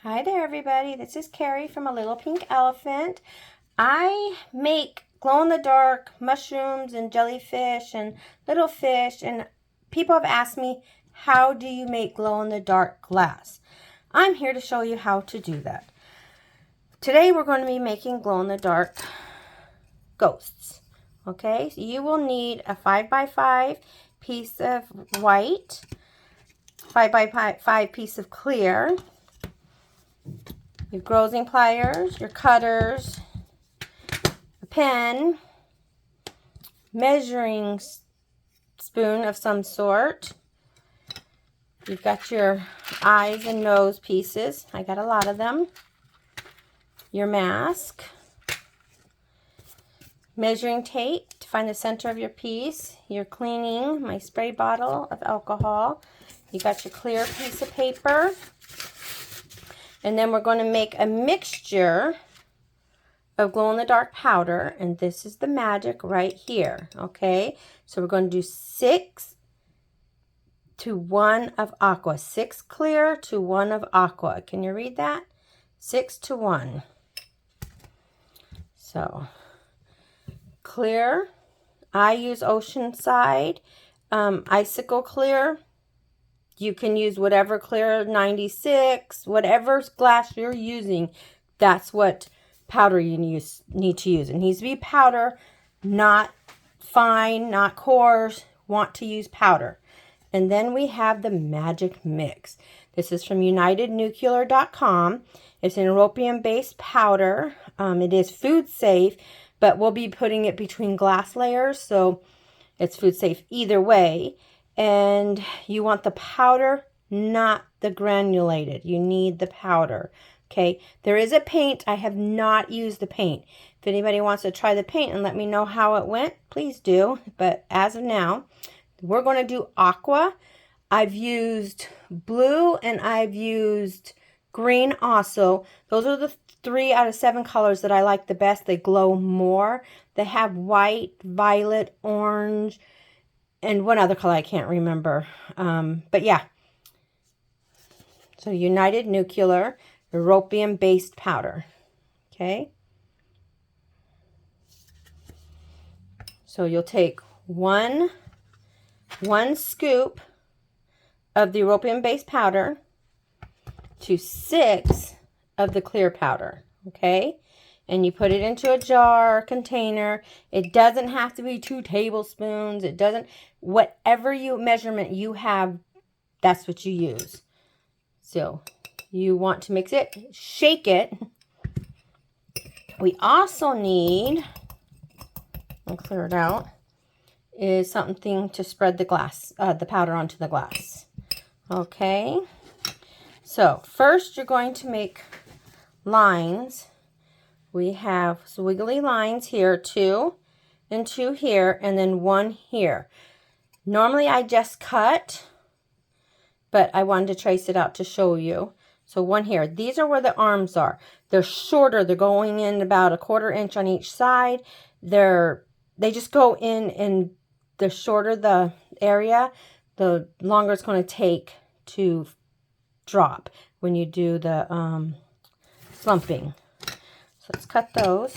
Hi there everybody, this is Carrie from A Little Pink Elephant. I make glow-in-the-dark mushrooms and jellyfish and little fish, and people have asked me, how do you make glow-in-the-dark glass? I'm here to show you how to do that. Today we're going to be making glow-in-the-dark ghosts. Okay, so you will need a 5x5 piece of white, 5x5 piece of clear, your grozing pliers, your cutters, a pen, measuring spoon of some sort. You've got your eyes and nose pieces. I got a lot of them. Your mask, measuring tape to find the center of your piece, your cleaning, my spray bottle of alcohol. You got your clear piece of paper. And then we're going to make a mixture of glow-in-the-dark powder, and this is the magic right here, okay? So we're going to do 6 to 1 of aqua. 6 clear to 1 of aqua. Can you read that? 6 to 1. So, clear. I use Oceanside Icicle Clear. You can use whatever clear, 96, whatever glass you're using, that's what powder you need to use. It needs to be powder, not fine, not coarse. Want to use powder. And then we have the magic mix. This is from UnitedNuclear.com. It's an europium-based powder. It is food safe, but we'll be putting it between glass layers, so it's food safe either way. And you want the powder, not the granulated. You need the powder. Okay, there is a paint. I have not used the paint. If anybody wants to try the paint and let me know how it went, please do. But as of now, we're going to do aqua. I've used blue and I've used green also. Those are the 3 out of 7 colors that I like the best. They glow more. They have white, violet, orange, and one other color I can't remember. But yeah. So United Nuclear, europium-based powder. Okay. So you'll take one scoop of the europium-based powder to 6 of the clear powder. Okay. And you put it into a jar, container. It doesn't have to be 2 tablespoons. It doesn't, whatever measurement you have, that's what you use. So you want to mix it, shake it. We also need, I'll clear it out, is something to spread the glass, the powder onto the glass. Okay. So first you're going to make lines. We have squiggly lines here, 2 and 2 here, and then 1 here. Normally I just cut, but I wanted to trace it out to show you. So 1 here. These are where the arms are. They're shorter. They're going in about 1/4 inch on each side. They just go in, and the shorter the area, the longer it's going to take to drop when you do the slumping. So let's cut those.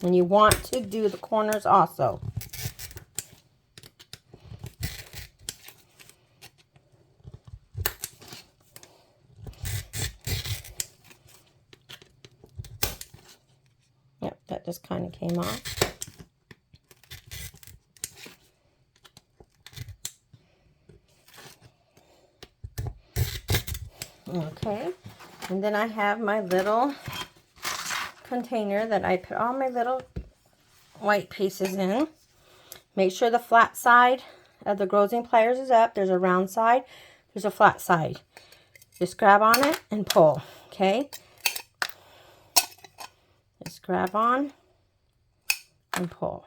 And you want to do the corners also. Yep, that just kind of came off. Okay, and then I have my little container that I put all my little white pieces in. Make sure the flat side of the grozing pliers is up. There's a round side, there's a flat side. Just grab on it and pull, okay? Just grab on and pull.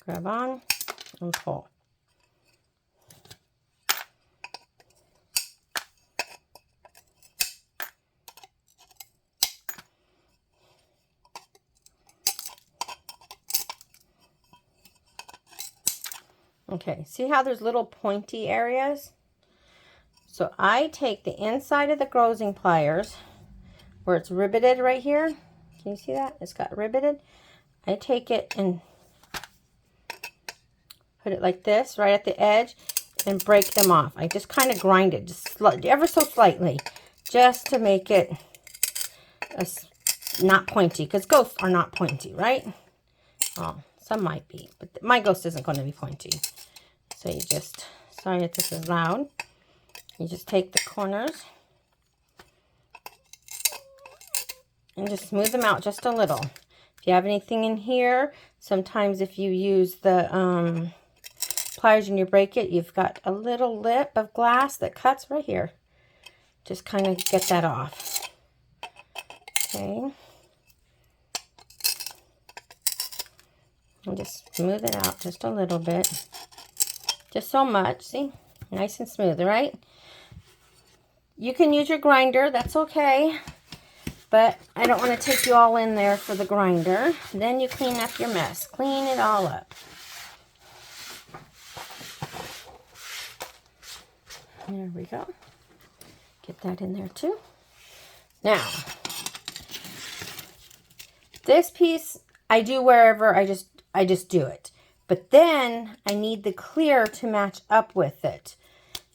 Grab on and pull. Okay, see how there's little pointy areas? So I take the inside of the grozing pliers where it's riveted right here. Can you see that? It's got riveted. I take it and put it like this right at the edge and break them off. I just kind of grind it just ever so slightly just to make it not pointy, because ghosts are not pointy, right? Well, some might be, but my ghost isn't going to be pointy. So you just, sorry if this is loud, you just take the corners and just smooth them out just a little. If you have anything in here, sometimes if you use the pliers and you break it, you've got a little lip of glass that cuts right here. Just kind of get that off. Okay. And just smooth it out just a little bit. Just so much. See? Nice and smooth, right? You can use your grinder. That's okay. But I don't want to take you all in there for the grinder. Then you clean up your mess. Clean it all up. There we go. Get that in there too. Now, this piece I do wherever I just do it. But then I need the clear to match up with it.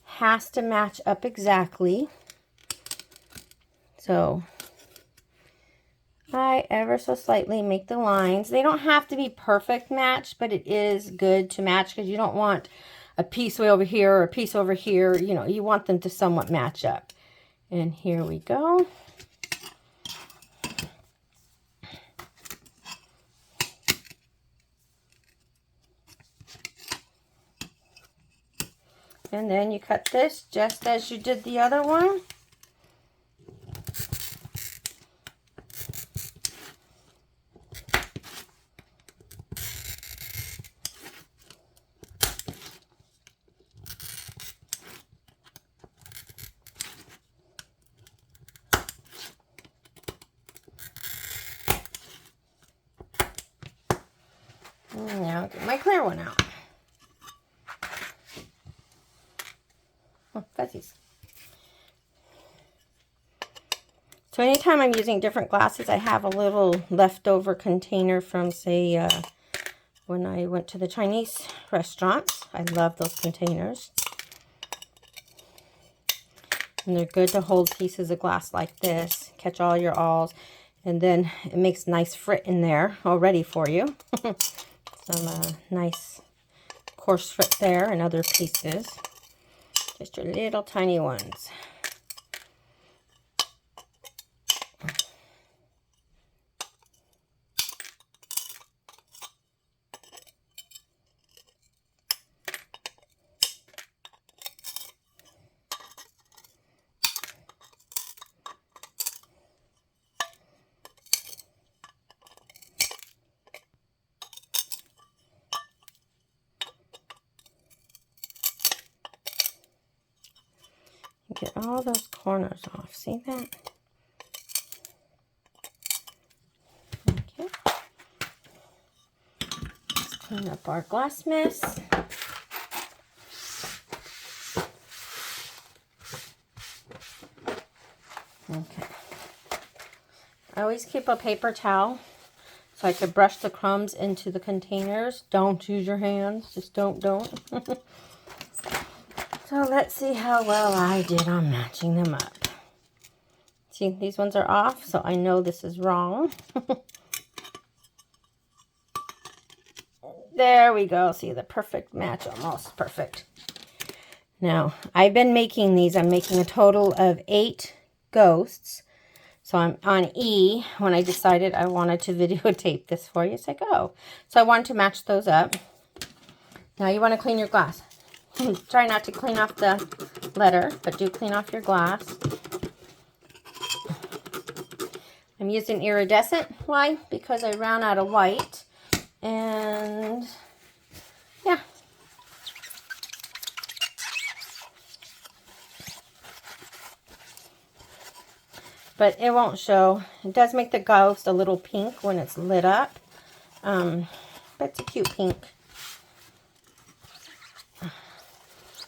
Has to match up exactly. So I ever so slightly make the lines. They don't have to be perfect match, but it is good to match because you don't want a piece way over here or a piece over here. You know, you want them to somewhat match up. And here we go. And then you cut this just as you did the other one. And now get my clear one out. Oh, fuzzies. So anytime I'm using different glasses, I have a little leftover container from, say, when I went to the Chinese restaurants. I love those containers. And they're good to hold pieces of glass like this. Catch all your alls. And then it makes nice frit in there already for you. Some nice coarse frit there and other pieces. Just your little tiny ones. Get all those corners off. See that? Okay. Let's clean up our glass mess. Okay. I always keep a paper towel so I could brush the crumbs into the containers. Don't use your hands. Just don't. So let's see how well I did on matching them up. See, these ones are off, so I know this is wrong. There we go. See, the perfect match, almost perfect. Now, I've been making these. I'm making a total of 8 ghosts. So I'm on E when I decided I wanted to videotape this for you. It's like, oh. So I wanted to match those up. Now you want to clean your glass. Try not to clean off the letter, but do clean off your glass. I'm using iridescent. Why? Because I ran out of white. And yeah. But it won't show. It does make the ghost a little pink when it's lit up. But it's a cute pink.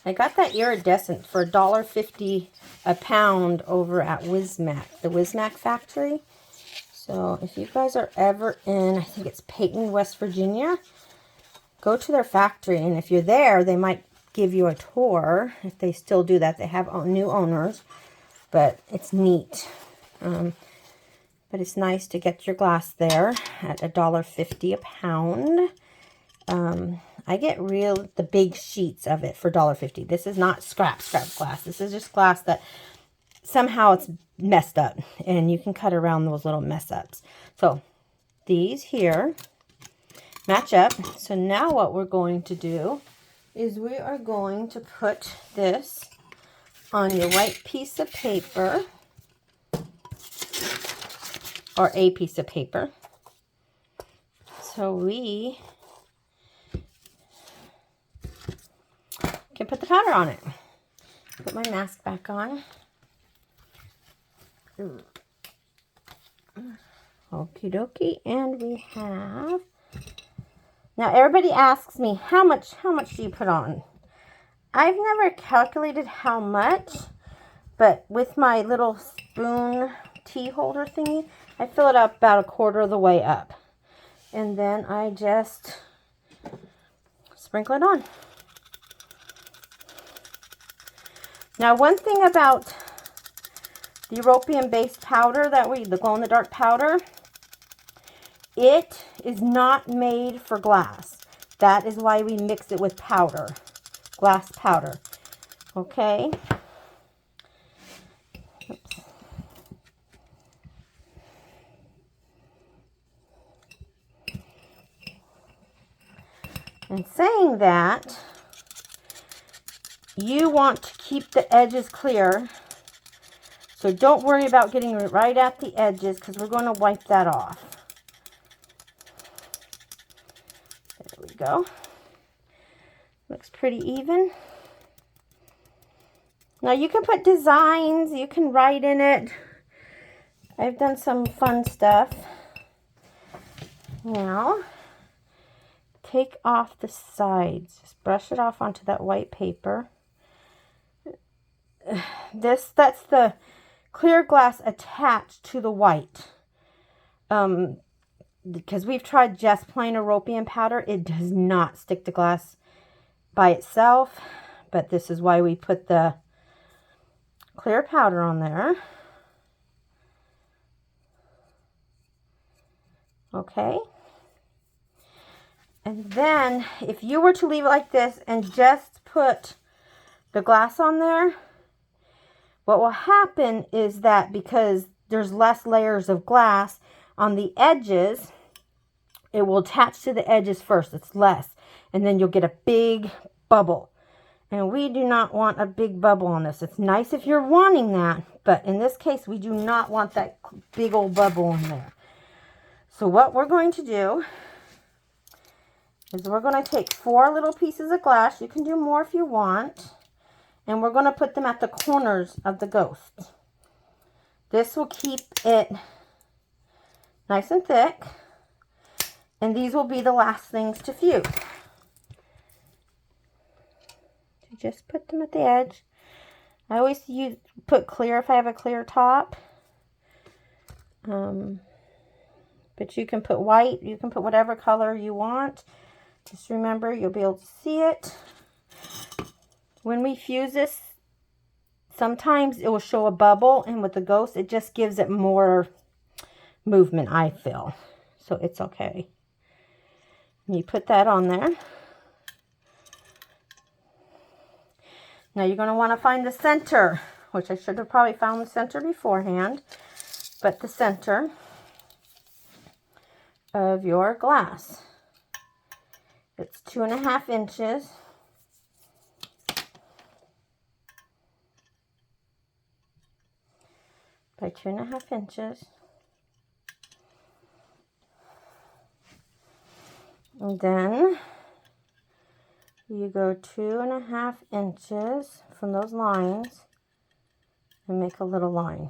I got that iridescent for $1.50 a pound over at Wissmach, the Wissmach factory. So if you guys are ever in, I think it's Peyton, West Virginia, go to their factory. And if you're there, they might give you a tour. If they still do that, they have new owners. But it's neat. But it's nice to get your glass there at $1.50 a pound. I get the big sheets of it for $1.50. This is not scrap glass. This is just glass that somehow it's messed up. And you can cut around those little mess ups. So these here match up. So now what we're going to do is we are going to put this on your white piece of paper. Or a piece of paper. So we can put the powder on it. Put my mask back on. Okie dokie. And we have... Now everybody asks me, how much do you put on? I've never calculated how much, but with my little spoon tea holder thingy, I fill it up about 1/4 of the way up. And then I just sprinkle it on. Now, one thing about the European-based powder the glow-in-the-dark powder, it is not made for glass. That is why we mix it with powder, glass powder. Okay? Oops. And saying that, you want to keep the edges clear. So don't worry about getting right at the edges because we're going to wipe that off. There we go. Looks pretty even. Now you can put designs, you can write in it. I've done some fun stuff. Now, take off the sides. Just brush it off onto that white paper. That's the clear glass attached to the white. Because we've tried just plain European powder. It does not stick to glass by itself. But this is why we put the clear powder on there. Okay. And then, if you were to leave it like this and just put the glass on there, what will happen is that because there's less layers of glass on the edges, it will attach to the edges first. It's less. And then you'll get a big bubble. And we do not want a big bubble on this. It's nice if you're wanting that, but in this case, we do not want that big old bubble in there. So what we're going to do is we're going to take 4 little pieces of glass. You can do more if you want. And we're going to put them at the corners of the ghost. This will keep it nice and thick. And these will be the last things to fuse. So just put them at the edge. I always put clear if I have a clear top. But you can put white. You can put whatever color you want. Just remember, you'll be able to see it. When we fuse this, sometimes it will show a bubble, and with the ghost, it just gives it more movement, I feel. So it's okay. And you put that on there. Now you're going to want to find the center, which I should have probably found the center beforehand, but the center of your glass. It's 2.5 inches. By 2.5 inches. And then you go 2.5 inches from those lines and make a little line.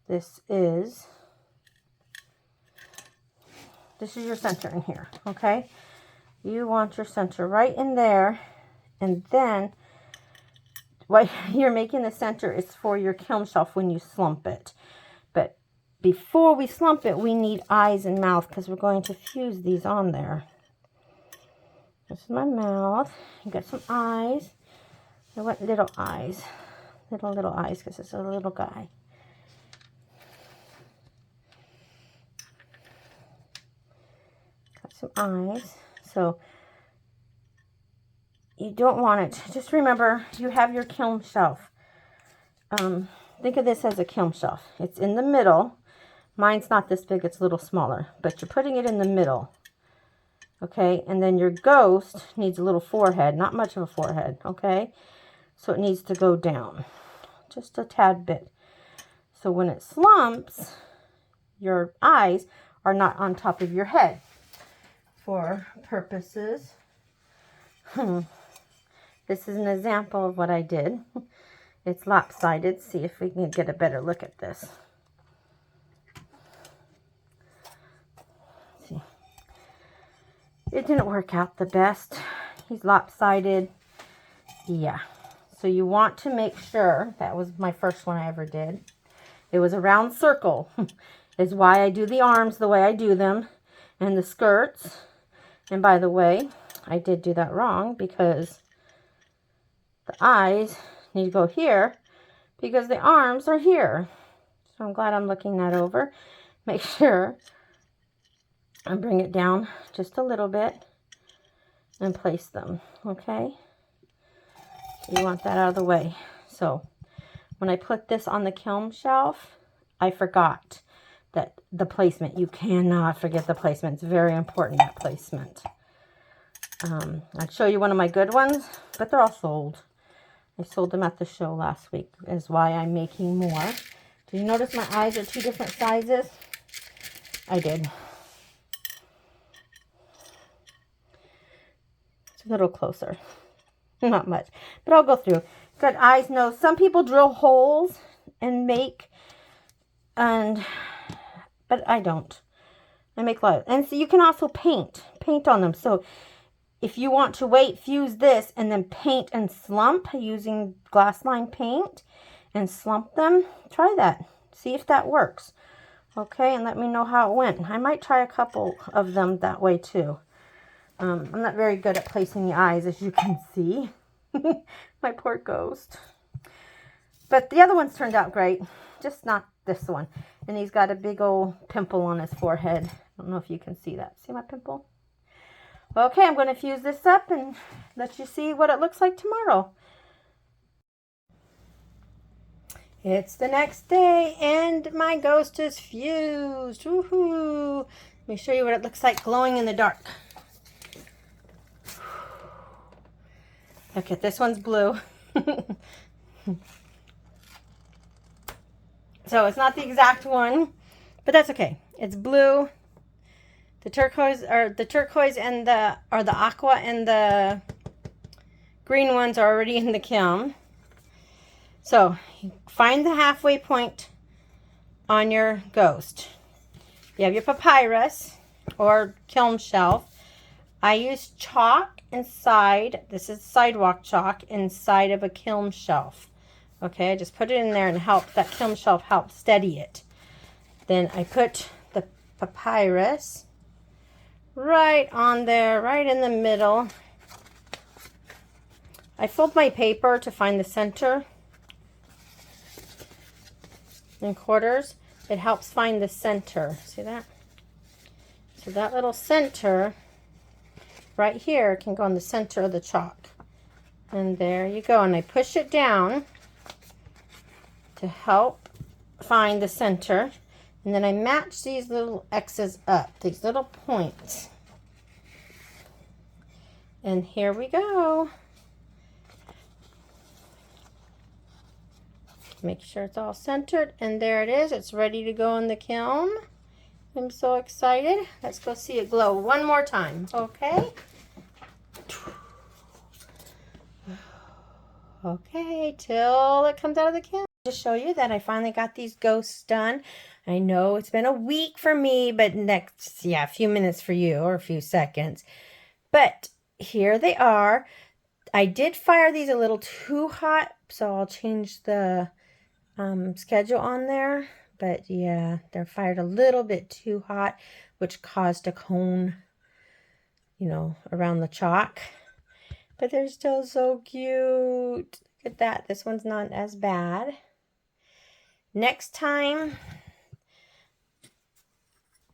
This is your center in here, okay? You want your center right in there And then what you're making the center is for your kiln shelf when you slump it. But before we slump it, we need eyes and mouth because we're going to fuse these on there. This is my mouth. You got some eyes. I want little eyes. Little eyes because it's a little guy. Got some eyes. So you don't want it. Just remember, you have your kiln shelf. Think of this as a kiln shelf. It's in the middle. Mine's not this big. It's a little smaller. But you're putting it in the middle. Okay? And then your ghost needs a little forehead. Not much of a forehead. Okay? So it needs to go down. Just a tad bit. So when it slumps, your eyes are not on top of your head. For purposes... This is an example of what I did. It's lopsided. See if we can get a better look at this. See. It didn't work out the best. He's lopsided. Yeah. So you want to make sure, that was my first one I ever did. It was a round circle. Is why I do the arms the way I do them. And the skirts. And by the way, I did do that wrong because the eyes need to go here because the arms are here. So I'm glad I'm looking that over. Make sure I bring it down just a little bit and place them, okay? So you want that out of the way. So when I put this on the kiln shelf, I forgot that the placement. You cannot forget the placement. It's very important, that placement. I'd show you one of my good ones, but they're all sold. I sold them at the show last week, is why I'm making more. Did you notice my eyes are 2 different sizes? I did. It's a little closer. Not much, but I'll go through. Good eyes, nose. Some people drill holes and make, but I don't. I make a lot. And so you can also paint on them. So if you want to wait, fuse this, and then paint and slump using glass line paint and slump them, try that. See if that works. Okay, and let me know how it went. I might try a couple of them that way too. I'm not very good at placing the eyes, as you can see. My poor ghost. But the other ones turned out great. Just not this one. And he's got a big old pimple on his forehead. I don't know if you can see that. See my pimple? Okay, I'm going to fuse this up and let you see what it looks like tomorrow. It's the next day and my ghost is fused. Woohoo! Let me show you what it looks like glowing in the dark. Okay, this one's blue. So it's not the exact one, but that's okay. It's blue. The turquoise and the aqua and the green ones are already in the kiln. So find the halfway point on your ghost. You have your papyrus or kiln shelf. I use chalk inside. This is sidewalk chalk inside of a kiln shelf. Okay, I just put it in there and that kiln shelf helps steady it. Then I put the papyrus right on there, right in the middle. I fold my paper to find the center in quarters. It helps find the center. See that? So that little center right here can go in the center of the chalk. And there you go. And I push it down to help find the center. And then I match these little X's up, these little points. And here we go. Make sure it's all centered. And there it is. It's ready to go in the kiln. I'm so excited. Let's go see it glow one more time. Okay. Okay, till it comes out of the kiln. Just show you that I finally got these ghosts done. I know it's been a week for me, but a few minutes for you, or a few seconds. But here they are. I did fire these a little too hot, so I'll change the schedule on there. But yeah, they're fired a little bit too hot, which caused a cone, you know, around the chalk. But they're still so cute. Look at that. This one's not as bad. Next time,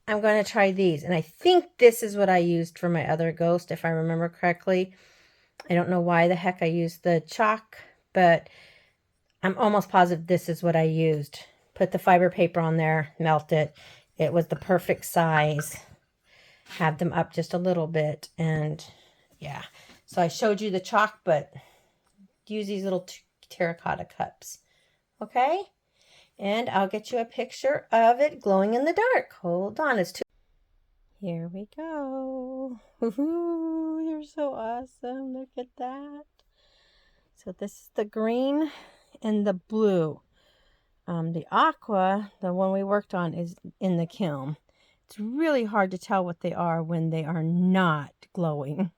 I'm going to try these. And I think this is what I used for my other ghost, if I remember correctly. I don't know why the heck I used the chalk, but I'm almost positive this is what I used. Put the fiber paper on there, melt it. It was the perfect size. Have them up just a little bit, and yeah. So I showed you the chalk, but use these little terracotta cups. Okay? And I'll get you a picture of it glowing in the dark. Hold on, it's too... Here we go. Woohoo! You're so awesome. Look at that. So this is the green and the blue. The aqua, the one we worked on, is in the kiln. It's really hard to tell what they are when they are not glowing.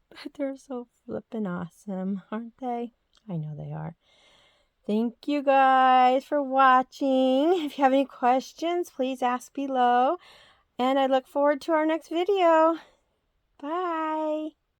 But they're so flippin' awesome, aren't they? I know they are. Thank you guys for watching. If you have any questions, please ask below. And I look forward to our next video. Bye.